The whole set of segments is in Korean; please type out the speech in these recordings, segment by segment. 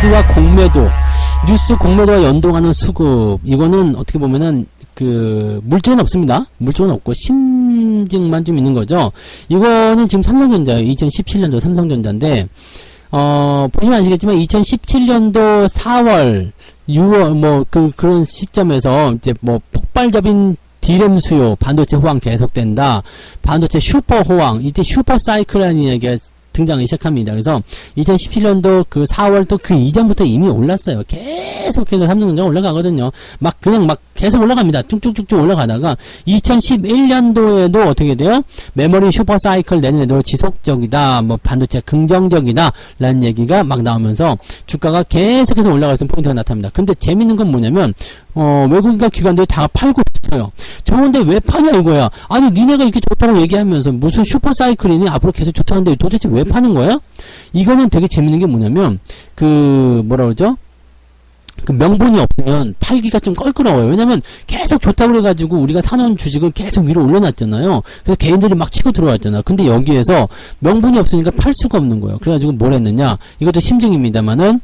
뉴스와 공매도, 뉴스 공매도와 연동하는 수급, 이거는 어떻게 보면은 물증은 없습니다. 물증은 없고 심증만 좀 있는 거죠. 이거는 지금 삼성전자예요. 2017년도 삼성전자인데 보시면 아시겠지만 2017년도 4월 6월 그런 시점에서 이제 폭발적인 D램 수요, 반도체 호황 계속된다. 반도체 슈퍼 호황, 이때 슈퍼 사이클이라는 얘기가 등장하기 시작합니다. 그래서 2017년도 그 4월 또 그 이전부터 이미 올랐어요. 계속해서 삼성전자 올라가거든요. 그냥 계속 올라갑니다. 쭉쭉쭉쭉 올라가다가 2011년도에도 어떻게 돼요? 메모리 슈퍼 사이클 내년에도 지속적이다. 반도체 긍정적이다. 라는 얘기가 막 나오면서 주가가 계속해서 올라갈 수 있는 포인트가 나타납니다. 근데 재밌는 건 뭐냐면 외국인과 기관들이 다 팔고 있어요. 좋은데 왜 파냐 이거야. 아니 니네가 이렇게 좋다고 얘기하면서 무슨 슈퍼 사이클이니 앞으로 계속 좋다는데 도대체 왜 파는 거야? 이거는 되게 재밌는 게 뭐냐면 뭐라 그러죠? 명분이 없으면 팔기가 좀 껄끄러워요. 왜냐면 계속 좋다고 그래가지고 우리가 사놓은 주식을 계속 위로 올려놨잖아요. 그래서 개인들이 막 치고 들어왔잖아. 근데 여기에서 명분이 없으니까 팔 수가 없는 거예요. 그래가지고 뭘 했느냐? 이것도 심증입니다만은,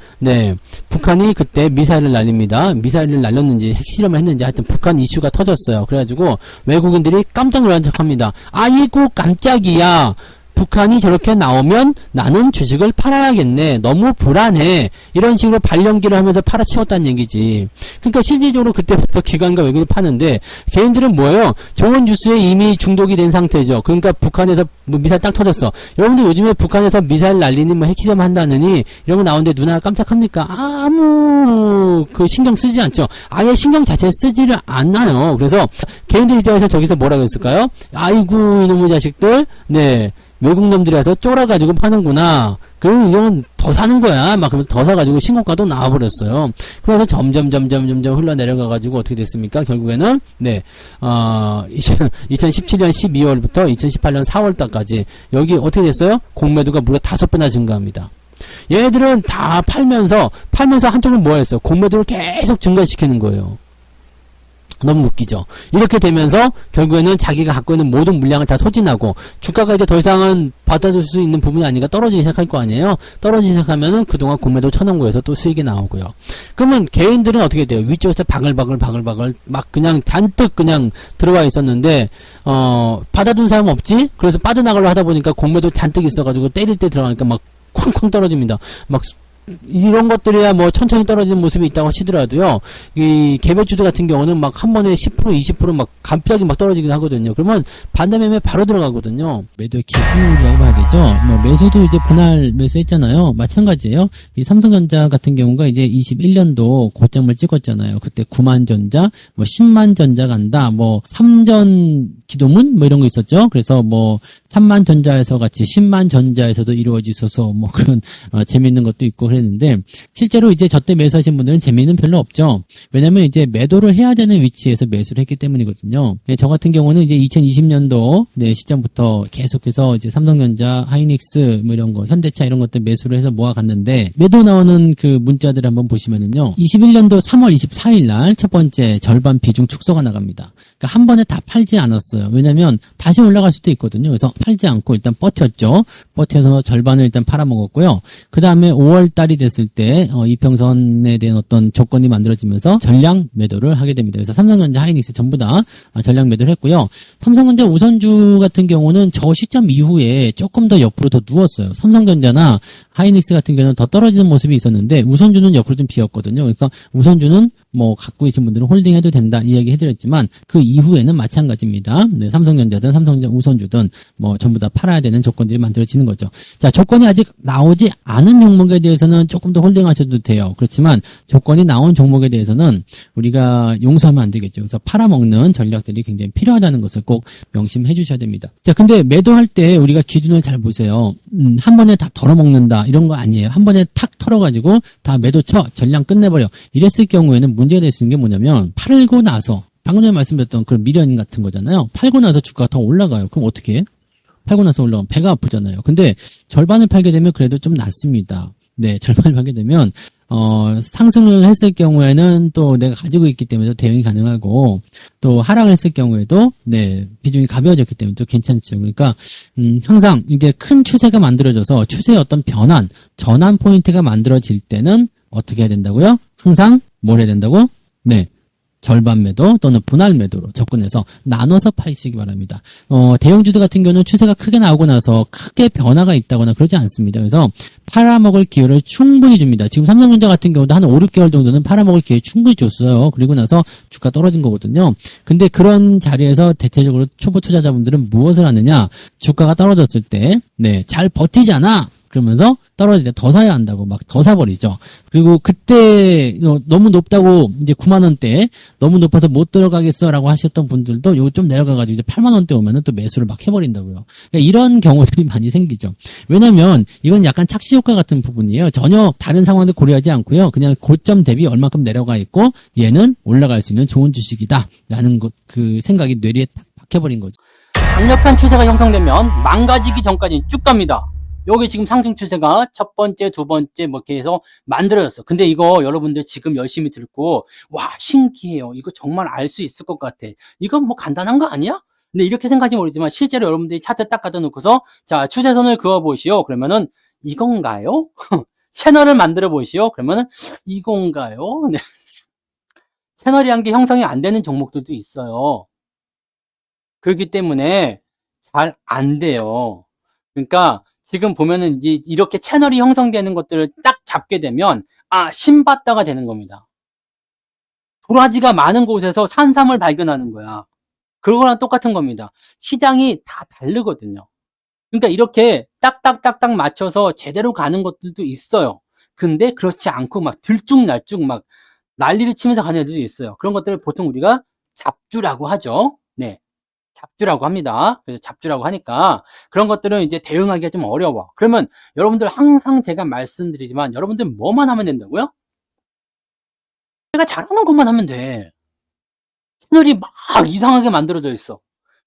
북한이 그때 미사일을 날립니다. 미사일을 날렸는지 핵실험을 했는지 하여튼 북한 이슈가 터졌어요. 그래가지고 외국인들이 깜짝 놀란 척 합니다. 아이고 깜짝이야. 북한이 저렇게 나오면 나는 주식을 팔아야겠네. 너무 불안해. 이런 식으로 발연기를 하면서 팔아치웠다는 얘기지. 그러니까 실질적으로 그때부터 기관과 외국인이 파는데 개인들은 뭐예요? 좋은 뉴스에 이미 중독이 된 상태죠. 그러니까 북한에서 미사일 딱 터졌어. 여러분들 요즘에 북한에서 미사일 날리니 핵실험 한다느니 이런 거 나오는데 누나 깜짝합니까? 아무 신경 쓰지 않죠. 아예 신경 자체를 쓰지를 않아요. 그래서 개인들 입장에서 저기서 뭐라고 했을까요? 아이고 이놈의 자식들. 외국 놈들이 와서 쫄아가지고 파는구나. 그럼 이건 더 사는 거야. 그러면 더 사가지고 신고가도 나와버렸어요. 그래서 점점 흘러내려가가지고 어떻게 됐습니까? 결국에는, 2017년 12월부터 2018년 4월달까지 여기 어떻게 됐어요? 공매도가 무려 5배나 증가합니다. 얘네들은 다 팔면서 한쪽은 뭐 했어요? 공매도를 계속 증가시키는 거예요. 너무 웃기죠. 이렇게 되면서 결국에는 자기가 갖고 있는 모든 물량을 다 소진하고 주가가 이제 더 이상은 받아줄 수 있는 부분이 아니니까 떨어지기 시작할 거 아니에요. 떨어지기 시작하면은 그동안 공매도 쳐놓은 거에서 또 수익이 나오고요. 그러면 개인들은 어떻게 돼요? 위쪽에서 바글바글 그냥 잔뜩 그냥 들어와 있었는데 받아둔 사람 없지? 그래서 빠져나가려고 하다 보니까 공매도 잔뜩 있어가지고 때릴 때 들어가니까 쾅쾅 떨어집니다. 이런 것들이야 천천히 떨어지는 모습이 있다고 하시더라도요, 이 개별주들 같은 경우는 한 번에 10% 20% 갑자기 떨어지기도 하거든요. 그러면 반대매매 바로 들어가거든요. 매도의 기술이라고 봐야 되죠. 매수도 이제 분할 매수했잖아요. 마찬가지예요. 이 삼성전자 같은 경우가 이제 21년도 고점을 찍었잖아요. 그때 9만 전자, 10만 전자 간다, 3전 기도문 이런 거 있었죠. 그래서 3만 전자에서 같이 10만 전자에서도 이루어지소서 그런 재밌는 것도 있고 그랬는데, 실제로 이제 저때 매수하신 분들은 재미는 별로 없죠. 왜냐면 이제 매도를 해야 되는 위치에서 매수를 했기 때문이거든요. 저 같은 경우는 이제 2020년도 시점부터 계속해서 이제 삼성전자, 하이닉스 이런 거, 현대차 이런 것들 매수를 해서 모아갔는데, 매도 나오는 그 문자들을 한번 보시면은요, 21년도 3월 24일 날 첫 번째 절반 비중 축소가 나갑니다. 그러니까 한 번에 다 팔지 않았어요. 왜냐면 다시 올라갈 수도 있거든요. 그래서 팔지 않고 일단 버텼죠. 버텨서 절반을 일단 팔아먹었고요. 그 다음에 5월 달이 됐을 때 이평선에 대한 어떤 조건이 만들어지면서 전량 매도를 하게 됩니다. 그래서 삼성전자, 하이닉스 전부 다 전량 매도를 했고요. 삼성전자 우선주 같은 경우는 저 시점 이후에 조금 더 옆으로 더 누웠어요. 삼성전자나 하이닉스 같은 경우는 더 떨어지는 모습이 있었는데 우선주는 옆으로 좀 비었거든요. 그러니까 우선주는 갖고 계신 분들은 홀딩해도 된다 이 얘기 해드렸지만 그 이후에는 마찬가지입니다. 삼성전자든 삼성전자 우선주든 전부 다 팔아야 되는 조건들이 만들어지는 거죠. 자, 조건이 아직 나오지 않은 종목에 대해서는 조금 더 홀딩하셔도 돼요. 그렇지만 조건이 나온 종목에 대해서는 우리가 용서하면 안 되겠죠. 그래서 팔아먹는 전략들이 굉장히 필요하다는 것을 꼭 명심해 주셔야 됩니다. 자, 근데 매도할 때 우리가 기준을 잘 보세요. 한 번에 다 덜어먹는다 이런 거 아니에요. 한 번에 탁 털어가지고 다 매도 쳐 전량 끝내버려 이랬을 경우에는 문제가 될 수 있는 게 뭐냐면, 팔고 나서 방금 전에 말씀드렸던 그런 미련 같은 거잖아요. 팔고 나서 주가가 더 올라가요. 그럼 어떻게 해? 팔고 나서 올라가면 배가 아프잖아요. 근데 절반을 팔게 되면 그래도 좀 낫습니다. 절반을 팔게 되면 상승을 했을 경우에는 또 내가 가지고 있기 때문에 대응이 가능하고, 또 하락을 했을 경우에도 비중이 가벼워졌기 때문에 또 괜찮죠. 그러니까 항상 이게 큰 추세가 만들어져서 추세의 어떤 변환, 전환 포인트가 만들어질 때는 어떻게 해야 된다고요? 항상 뭘 해야 된다고? 네. 절반 매도 또는 분할 매도로 접근해서 나눠서 파시기 바랍니다. 대형주들 같은 경우는 추세가 크게 나오고 나서 크게 변화가 있다거나 그러지 않습니다. 그래서 팔아먹을 기회를 충분히 줍니다. 지금 삼성전자 같은 경우도 한 5, 6개월 정도는 팔아먹을 기회 충분히 줬어요. 그리고 나서 주가 떨어진 거거든요. 근데 그런 자리에서 대체적으로 초보 투자자분들은 무엇을 하느냐? 주가가 떨어졌을 때, 네, 잘 버티잖아. 그러면서 떨어질 때 더 사야 한다고 막 더 사버리죠. 그리고 그때 너무 높다고 이제 9만 원대 너무 높아서 못 들어가겠어라고 하셨던 분들도 요거 좀 내려가가지고 이제 8만 원대 오면은 또 매수를 막 해버린다고요. 그러니까 이런 경우들이 많이 생기죠. 왜냐면 이건 약간 착시 효과 같은 부분이에요. 전혀 다른 상황도 고려하지 않고요. 그냥 고점 대비 얼마큼 내려가 있고 얘는 올라갈 수 있는 좋은 주식이다라는 그 생각이 뇌리에 탁 박혀버린 거죠. 강력한 추세가 형성되면 망가지기 전까지 쭉 갑니다. 여기 지금 상승 추세가 첫 번째, 두 번째 뭐 이렇게 해서 만들어졌어. 근데 이거 여러분들 지금 열심히 듣고 와 신기해요. 이거 정말 알 수 있을 것 같아. 이건 뭐 간단한 거 아니야? 근데 이렇게 생각하지 모르지만 실제로 여러분들이 차트 딱 갖다 놓고서 자 추세선을 그어 보시오. 그러면은 이건가요? 채널을 만들어 보시오. 그러면은 이건가요? 네. 채널이 한 개 형성이 안 되는 종목들도 있어요. 그렇기 때문에 잘 안 돼요. 그러니까 지금 보면은 이제 이렇게 채널이 형성되는 것들을 딱 잡게 되면 아 신받다가 되는 겁니다. 도라지가 많은 곳에서 산삼을 발견하는 거야. 그거랑 똑같은 겁니다. 시장이 다 다르거든요. 그러니까 이렇게 딱딱딱딱 맞춰서 제대로 가는 것들도 있어요. 근데 그렇지 않고 막 들쭉날쭉 막 난리를 치면서 가는 애들도 있어요. 그런 것들을 보통 우리가 잡주라고 하죠. 네. 잡주라고 합니다. 그래서 잡주라고 하니까 그런 것들은 이제 대응하기가 좀 어려워. 그러면 여러분들 항상 제가 말씀드리지만 여러분들 뭐만 하면 된다고요? 내가 잘하는 것만 하면 돼. 채널이 막 이상하게 만들어져 있어.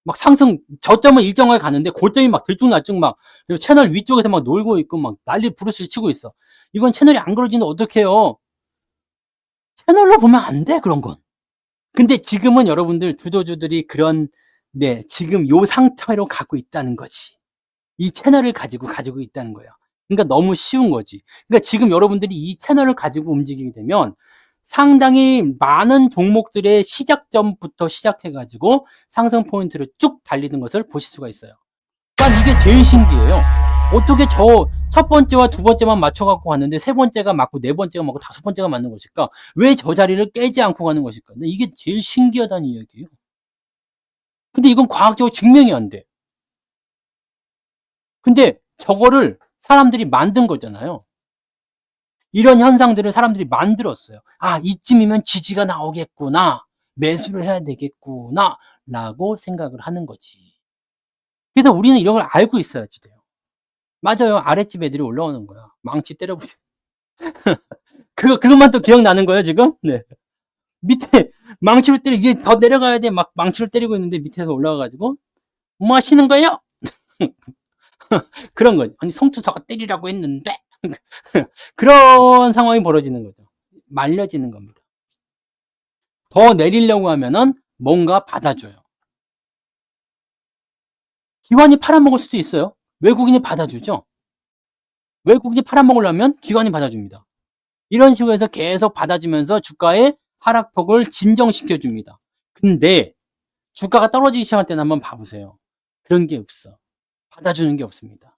막 상승 저점은 일정하게 가는데 고점이 막 들쭉날쭉 막 채널 위쪽에서 막 놀고 있고 막 난리 부르스를 치고 있어. 이건 채널이 안 그려지는데 어떡해요? 채널로 보면 안 돼 그런 건. 근데 지금은 여러분들 주도주들이 그런 네 지금 요 상태로 가고 있다는 거지. 이 채널을 가지고 있다는 거예요. 그러니까 너무 쉬운 거지. 그러니까 지금 여러분들이 이 채널을 가지고 움직이게 되면 상당히 많은 종목들의 시작점부터 시작해가지고 상승 포인트를 쭉 달리는 것을 보실 수가 있어요. 그러니까 이게 제일 신기해요. 어떻게 저 첫 번째와 두 번째만 맞춰갖고 갔는데 세 번째가 맞고 네 번째가 맞고 다섯 번째가 맞는 것일까? 왜 저 자리를 깨지 않고 가는 것일까? 이게 제일 신기하다는 이야기예요. 근데 이건 과학적으로 증명이 안 돼. 근데 저거를 사람들이 만든 거잖아요. 이런 현상들을 사람들이 만들었어요. 아, 이쯤이면 지지가 나오겠구나. 매수를 해야 되겠구나. 라고 생각을 하는 거지. 그래서 우리는 이런 걸 알고 있어야지 돼요. 맞아요. 아랫집 애들이 올라오는 거야. 망치 때려보시고. 그것만 또 기억나는 거예요, 지금? 네. 밑에 망치로 때리, 이게 더 내려가야 돼. 막 망치를 때리고 있는데 밑에서 올라와가지고, 뭐 하시는 거예요? 그런 거지. 아니, 성투사가 때리라고 했는데. 그런 상황이 벌어지는 거죠. 말려지는 겁니다. 더 내리려고 하면은 뭔가 받아줘요. 기관이 팔아먹을 수도 있어요. 외국인이 받아주죠. 외국인이 팔아먹으려면 기관이 받아줍니다. 이런 식으로 해서 계속 받아주면서 주가의 하락폭을 진정시켜줍니다. 근데 주가가 떨어지기 시작할 때는 한번 봐보세요. 그런 게 없어. 받아주는 게 없습니다.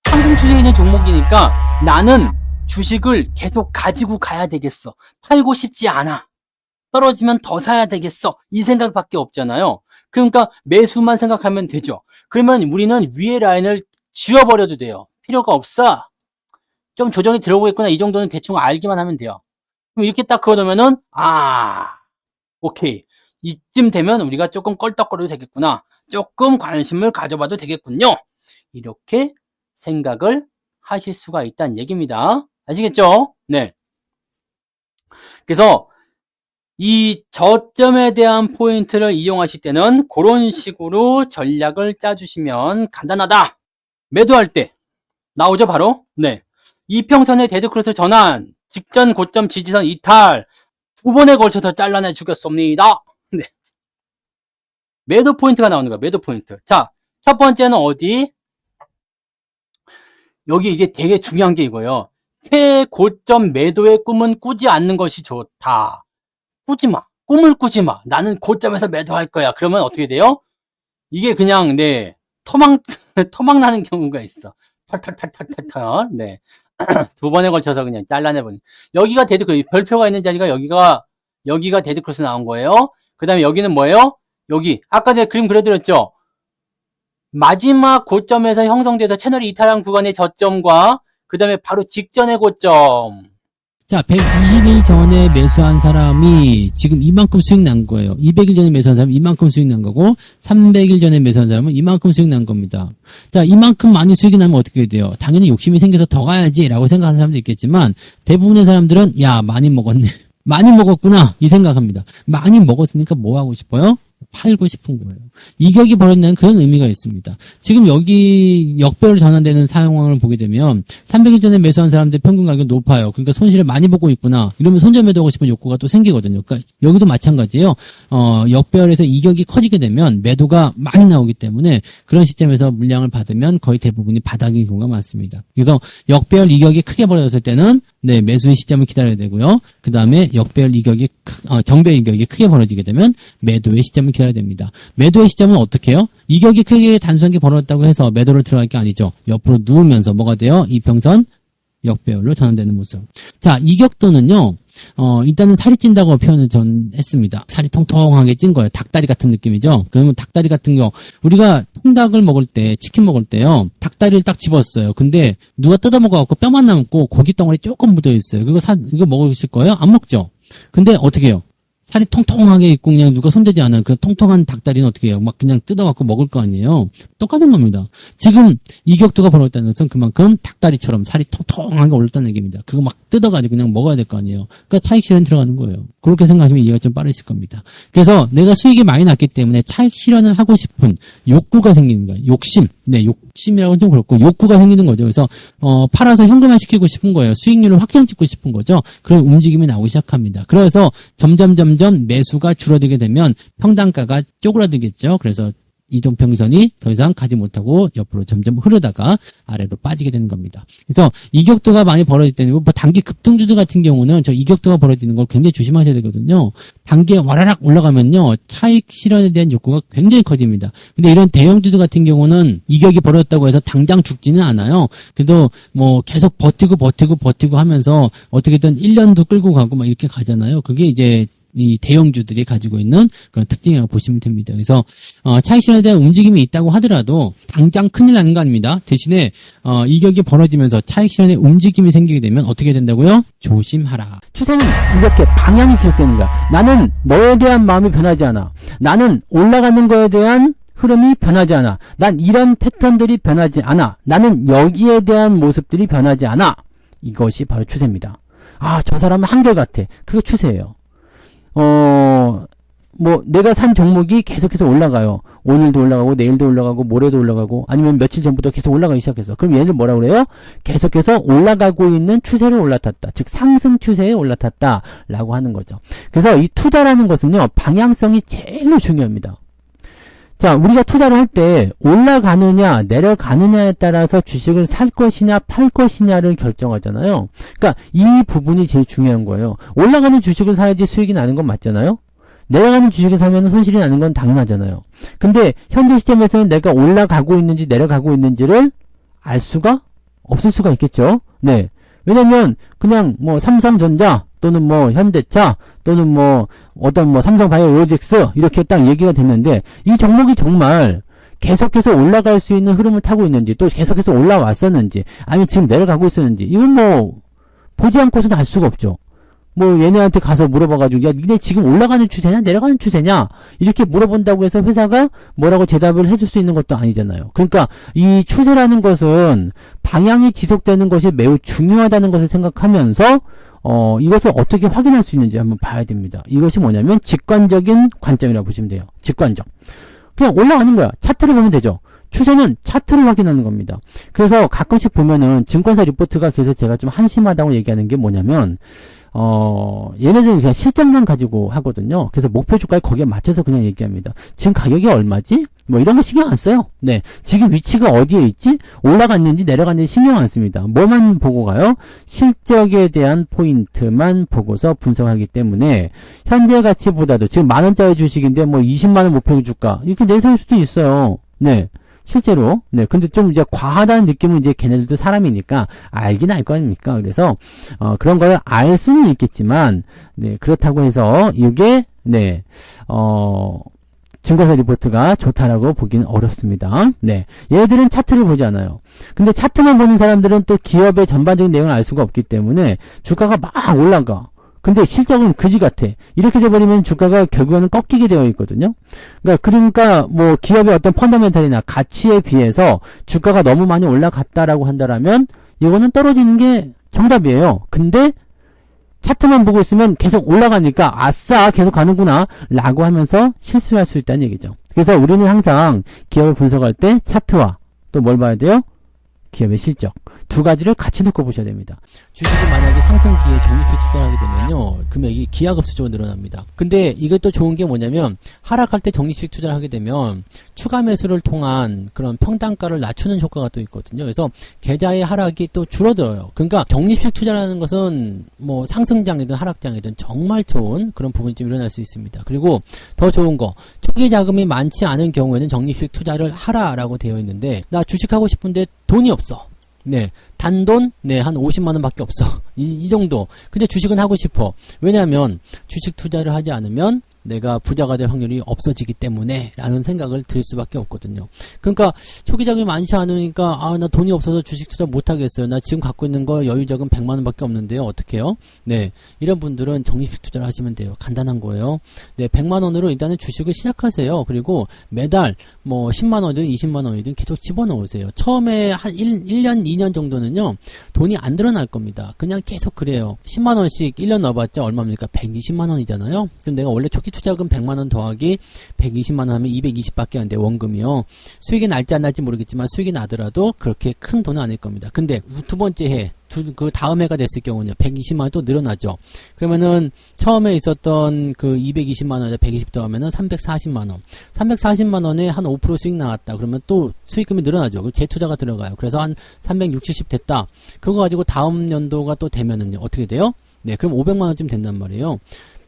상승 추세에 있는 종목이니까 나는 주식을 계속 가지고 가야 되겠어. 팔고 싶지 않아. 떨어지면 더 사야 되겠어. 이 생각밖에 없잖아요. 그러니까 매수만 생각하면 되죠. 그러면 우리는 위에 라인을 지워버려도 돼요. 필요가 없어. 좀 조정이 들어오겠구나. 이 정도는 대충 알기만 하면 돼요. 그럼 이렇게 딱 그어놓으면은 오케이. 이쯤 되면 우리가 조금 껄떡거려도 되겠구나. 조금 관심을 가져봐도 되겠군요. 이렇게 생각을 하실 수가 있다는 얘기입니다. 아시겠죠? 네. 그래서 이 저점에 대한 포인트를 이용하실 때는 그런 식으로 전략을 짜주시면 간단하다. 매도할 때 나오죠 바로? 네. 이평선의 데드크로스 전환, 직전 고점 지지선 이탈, 두 번에 걸쳐서 잘라내 주겠습니다. 네. 매도 포인트가 나오는 거야. 매도 포인트. 자, 첫 번째는 어디? 여기 이게 되게 중요한 게 이거예요. 최고점 매도의 꿈은 꾸지 않는 것이 좋다. 꾸지 마. 꿈을 꾸지 마. 나는 고점에서 매도할 거야. 그러면 어떻게 돼요? 이게 그냥, 네, 토막 나는 경우가 있어. 털털털털털털. 네. 두 번에 걸쳐서 그냥 잘라내버린. 여기가 별표가 있는 자리가 여기가 데드크로스 나온 거예요. 그 다음에 여기는 뭐예요? 여기. 아까 제가 그림 그려드렸죠? 마지막 고점에서 형성돼서 채널이 이탈한 구간의 저점과 그 다음에 바로 직전의 고점. 자, 120일 전에 매수한 사람이 지금 이만큼 수익 난 거예요. 200일 전에 매수한 사람은 이만큼 수익 난 거고 300일 전에 매수한 사람은 이만큼 수익 난 겁니다. 자, 이만큼 많이 수익이 나면 어떻게 돼요? 당연히 욕심이 생겨서 더 가야지 라고 생각하는 사람도 있겠지만 대부분의 사람들은 야, 많이 먹었네. 많이 먹었구나 이 생각합니다. 많이 먹었으니까 뭐 하고 싶어요? 팔고 싶은 거예요. 이격이 벌어진다는 그런 의미가 있습니다. 지금 여기 역배열 전환되는 상황을 보게 되면 300일 전에 매수한 사람들 평균 가격이 높아요. 그러니까 손실을 많이 보고 있구나. 이러면 손절 매도하고 싶은 욕구가 또 생기거든요. 그러니까 여기도 마찬가지예요. 역배열에서 이격이 커지게 되면 매도가 많이 나오기 때문에 그런 시점에서 물량을 받으면 거의 대부분이 바닥인 경우가 많습니다. 그래서 역배열 이격이 크게 벌어졌을 때는 네, 매수의 시점을 기다려야 되고요. 그 다음에 역배열 이격이 정배열 이격이 크게 벌어지게 되면 매도의 시점을 기다려야 됩니다. 매도의 시점은 어떻게 해요? 이격이 크게 단순하게 벌어졌다고 해서 매도를 들어갈 게 아니죠. 옆으로 누우면서 뭐가 돼요? 이평선 역배열로 전환되는 모습. 자, 이격도는요. 일단은 살이 찐다고 표현을 전 했습니다. 살이 통통하게 찐 거예요. 닭다리 같은 느낌이죠. 그러면 닭다리 같은 경우 우리가 통닭을 먹을 때 치킨 먹을 때요. 닭다리를 딱 집었어요. 근데 누가 뜯어 먹어갖고 뼈만 남고 고기 덩어리 조금 묻어 있어요. 이거 먹으실 거예요? 안 먹죠. 근데 어떻게 해요? 살이 통통하게 있고 그냥 누가 손대지 않은 그 통통한 닭다리는 어떻게 해요? 막 그냥 뜯어갖고 먹을 거 아니에요? 똑같은 겁니다. 지금 이격도가 벌어졌다는 것은 그만큼 닭다리처럼 살이 통통하게 올랐다는 얘기입니다. 그거 막 뜯어가지고 그냥 먹어야 될 거 아니에요? 그러니까 차익 실현 들어가는 거예요. 그렇게 생각하시면 이해가 좀 빠르실 겁니다. 그래서 내가 수익이 많이 났기 때문에 차익 실현을 하고 싶은 욕구가 생기는 거예요. 욕심. 네, 욕심이라고는 좀 그렇고 욕구가 생기는 거죠. 그래서 팔아서 현금화 시키고 싶은 거예요. 수익률을 확정 짓고 싶은 거죠. 그런 움직임이 나오기 시작합니다. 그래서 점점 매수가 줄어들게 되면 평단가가 쪼그라들겠죠. 그래서 이동평선이 더 이상 가지 못하고 옆으로 점점 흐르다가 아래로 빠지게 되는 겁니다. 그래서 이격도가 많이 벌어질 때는 뭐 단기 급등주들 같은 경우는 저 이격도가 벌어지는 걸 굉장히 조심하셔야 되거든요. 단기에 와라락 올라가면요. 차익 실현에 대한 욕구가 굉장히 커집니다. 근데 이런 대형주들 같은 경우는 이격이 벌어졌다고 해서 당장 죽지는 않아요. 그래도 뭐 계속 버티고 하면서 어떻게든 1년도 끌고 가고 막 이렇게 가잖아요. 그게 이제 이 대형주들이 가지고 있는 그런 특징이라고 보시면 됩니다. 그래서 차익 실현에 대한 움직임이 있다고 하더라도 당장 큰일 나는 거 아닙니다. 대신에 이격이 벌어지면서 차익 실현의 움직임이 생기게 되면 어떻게 된다고요? 조심하라. 추세는 이렇게 방향이 지속되는 거야. 나는 너에 대한 마음이 변하지 않아. 나는 올라가는 거에 대한 흐름이 변하지 않아. 난 이런 패턴들이 변하지 않아. 나는 여기에 대한 모습들이 변하지 않아. 이것이 바로 추세입니다. 아, 저 사람은 한결같아. 그게 추세예요. 뭐 내가 산 종목이 계속해서 올라가요. 오늘도 올라가고 내일도 올라가고 모레도 올라가고 아니면 며칠 전부터 계속 올라가기 시작했어. 그럼 얘를 뭐라 그래요? 계속해서 올라가고 있는 추세를 올라탔다. 즉 상승 추세에 올라탔다 라고 하는 거죠. 그래서 이 투자라는 것은요, 방향성이 제일 중요합니다. 자, 우리가 투자를 할 때 올라가느냐 내려가느냐에 따라서 주식을 살 것이냐 팔 것이냐를 결정하잖아요. 그러니까 이 부분이 제일 중요한 거예요. 올라가는 주식을 사야지 수익이 나는 건 맞잖아요. 내려가는 주식을 사면 손실이 나는 건 당연하잖아요. 근데 현재 시점에서는 내가 올라가고 있는지 내려가고 있는지를 알 수가 없을 수가 있겠죠. 네. 왜냐면 그냥 뭐 삼성전자 또는 뭐 현대차 또는 뭐 어떤 뭐 삼성바이오로직스 이렇게 딱 얘기가 됐는데 이 종목이 정말 계속해서 올라갈 수 있는 흐름을 타고 있는지 또 계속해서 올라왔었는지 아니면 지금 내려가고 있었는지 이건 뭐 보지 않고서는 알 수가 없죠. 뭐 얘네한테 가서 물어봐가지고 야 니네 지금 올라가는 추세냐 내려가는 추세냐 이렇게 물어본다고 해서 회사가 뭐라고 대답을 해줄 수 있는 것도 아니잖아요. 그러니까 이 추세라는 것은 방향이 지속되는 것이 매우 중요하다는 것을 생각하면서 이것을 어떻게 확인할 수 있는지 한번 봐야 됩니다. 이것이 뭐냐면 직관적인 관점이라고 보시면 돼요. 직관적. 그냥 올라가는 거야. 차트를 보면 되죠. 추세는 차트를 확인하는 겁니다. 그래서 가끔씩 보면은 증권사 리포트가 그래서 제가 좀 한심하다고 얘기하는 게 뭐냐면 얘네들은 그냥 실적만 가지고 하거든요. 그래서 목표 주가에 거기에 맞춰서 그냥 얘기합니다. 지금 가격이 얼마지? 뭐 이런 거 신경 안 써요. 네. 지금 위치가 어디에 있지? 올라갔는지 내려갔는지 신경 안 씁니다. 뭐만 보고 가요? 실적에 대한 포인트만 보고서 분석하기 때문에 현재 가치보다도 지금 10,000원짜리 주식인데 뭐 20만원 목표 주가 이렇게 내세울 수도 있어요. 네. 실제로. 네. 근데 좀 이제 과하다는 느낌은 이제 걔네들도 사람이니까 알긴 알 거 아닙니까? 그래서, 그런 걸 알 수는 있겠지만, 네. 그렇다고 해서 이게, 네. 증거세 리포트가 좋다라고 보기는 어렵습니다. 네. 얘들은 차트를 보잖아요. 근데 차트만 보는 사람들은 또 기업의 전반적인 내용을 알 수가 없기 때문에 주가가 막 올라가. 근데 실적은 그지 같아. 이렇게 돼버리면 주가가 결국에는 꺾이게 되어 있거든요. 그러니까 뭐 기업의 어떤 펀더멘탈이나 가치에 비해서 주가가 너무 많이 올라갔다라고 한다라면 이거는 떨어지는 게 정답이에요. 근데 차트만 보고 있으면 계속 올라가니까 아싸 계속 가는구나 라고 하면서 실수할 수 있다는 얘기죠. 그래서 우리는 항상 기업을 분석할 때 차트와 또 뭘 봐야 돼요? 기업의 실적. 두 가지를 같이 놓고 보셔야 됩니다. 주식이 만약에 상승기에 적립식 투자를 하게 되면요. 금액이 기하급수적으로 늘어납니다. 근데 이게 또 좋은 게 뭐냐면 하락할 때 적립식 투자를 하게 되면 추가 매수를 통한 그런 평단가를 낮추는 효과가 또 있거든요. 그래서 계좌의 하락이 또 줄어들어요. 그러니까 적립식 투자라는 것은 뭐 상승장이든 하락장이든 정말 좋은 그런 부분이 좀 일어날 수 있습니다. 그리고 더 좋은 거 초기 자금이 많지 않은 경우에는 적립식 투자를 하라라고 되어 있는데 나 주식하고 싶은데 돈이 없어. 네, 단돈, 네, 한 50만원 밖에 없어. 이 정도. 근데 주식은 하고 싶어. 왜냐하면, 주식 투자를 하지 않으면, 내가 부자가 될 확률이 없어지기 때문에 라는 생각을 들 수밖에 없거든요. 그러니까 초기 자금이 많지 않으니까 나 돈이 없어서 주식 투자 못하겠어요. 나 지금 갖고 있는 거 여유자금 100만원 밖에 없는데요. 어떻게 해요? 네, 이런 분들은 적립식 투자를 하시면 돼요. 간단한 거예요. 네, 100만원으로 일단은 주식을 시작하세요. 그리고 매달 뭐 10만원이든 20만원이든 계속 집어넣으세요. 처음에 한 1년, 2년 정도는요. 돈이 안 늘어날 겁니다. 그냥 계속 그래요. 10만원씩 1년 넣어봤자 얼마입니까? 120만원이잖아요. 그럼 내가 원래 초기 투자금 100만원 더하기 120만원 하면 220밖에 안 돼, 원금이요. 수익이 날지 안 날지 모르겠지만 수익이 나더라도 그렇게 큰 돈은 아닐 겁니다. 근데 두 번째 해, 그 다음 해가 됐을 경우는요, 120만원 또 늘어나죠. 그러면은 처음에 있었던 그 220만원에 120 더하면은 340만원. 340만원에 한 5% 수익 나왔다. 그러면 또 수익금이 늘어나죠. 그 재투자가 들어가요. 그래서 한 360 됐다. 그거 가지고 다음 연도가 또 되면은요, 어떻게 돼요? 네, 그럼 500만원쯤 된단 말이에요.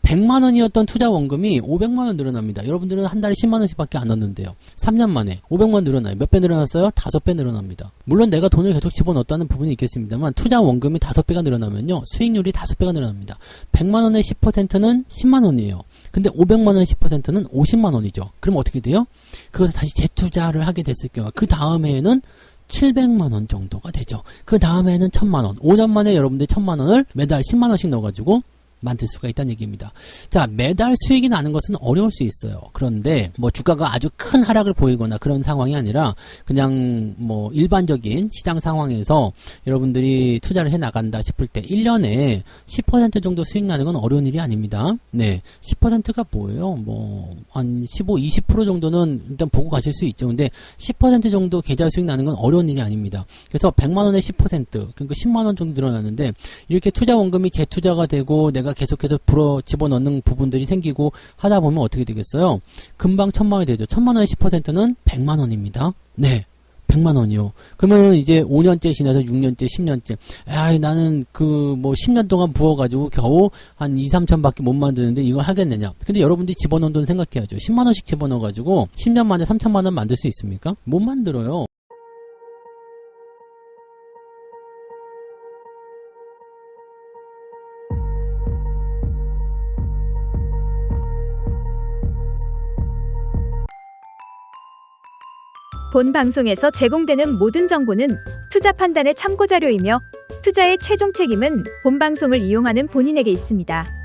100만원이었던 투자 원금이 500만원 늘어납니다. 여러분들은 한 달에 10만원씩 밖에 안 넣는데요. 3년 만에 500만원 늘어나요. 몇 배 늘어났어요? 5배 늘어납니다. 물론 내가 돈을 계속 집어넣었다는 부분이 있겠습니다만 투자 원금이 5배가 늘어나면요. 수익률이 5배가 늘어납니다. 100만원의 10%는 10만원이에요. 근데 500만원의 10%는 50만원이죠. 그럼 어떻게 돼요? 그것을 다시 재투자를 하게 됐을 경우 그 다음 해에는 700만원 정도가 되죠. 그 다음 해에는 1000만원. 5년 만에 여러분들이 1000만원을 매달 10만원씩 넣어가지고 만들 수가 있다는 얘기입니다. 자, 매달 수익이 나는 것은 어려울 수 있어요. 그런데 뭐 주가가 아주 큰 하락을 보이거나 그런 상황이 아니라 그냥 뭐 일반적인 시장 상황에서 여러분들이 투자를 해 나간다 싶을 때 1년에 10% 정도 수익 나는 건 어려운 일이 아닙니다. 네. 10%가 뭐예요? 뭐 한 15, 20% 정도는 일단 보고 가실 수 있죠. 근데 10% 정도 계좌 수익 나는 건 어려운 일이 아닙니다. 그래서 100만원의 10%, 그러니까 10만원 정도 늘어나는데 이렇게 투자 원금이 재투자가 되고 내가 계속해서 집어넣는 부분들이 생기고 하다 보면 어떻게 되겠어요? 금방 1000만원이 되죠. 1000만원의 10%는 100만원입니다. 네. 100만원이요. 그러면 이제 5년째 지나서 6년째, 10년째. 나는 뭐 10년 동안 부어가지고 겨우 한 2, 3천 밖에 못 만드는데 이걸 하겠느냐. 근데 여러분들이 집어넣은 돈 생각해야죠. 10만원씩 집어넣어가지고 10년 만에 3천만원 만들 수 있습니까? 못 만들어요. 본 방송에서 제공되는 모든 정보는 투자 판단의 참고 자료이며 투자의 최종 책임은 본 방송을 이용하는 본인에게 있습니다.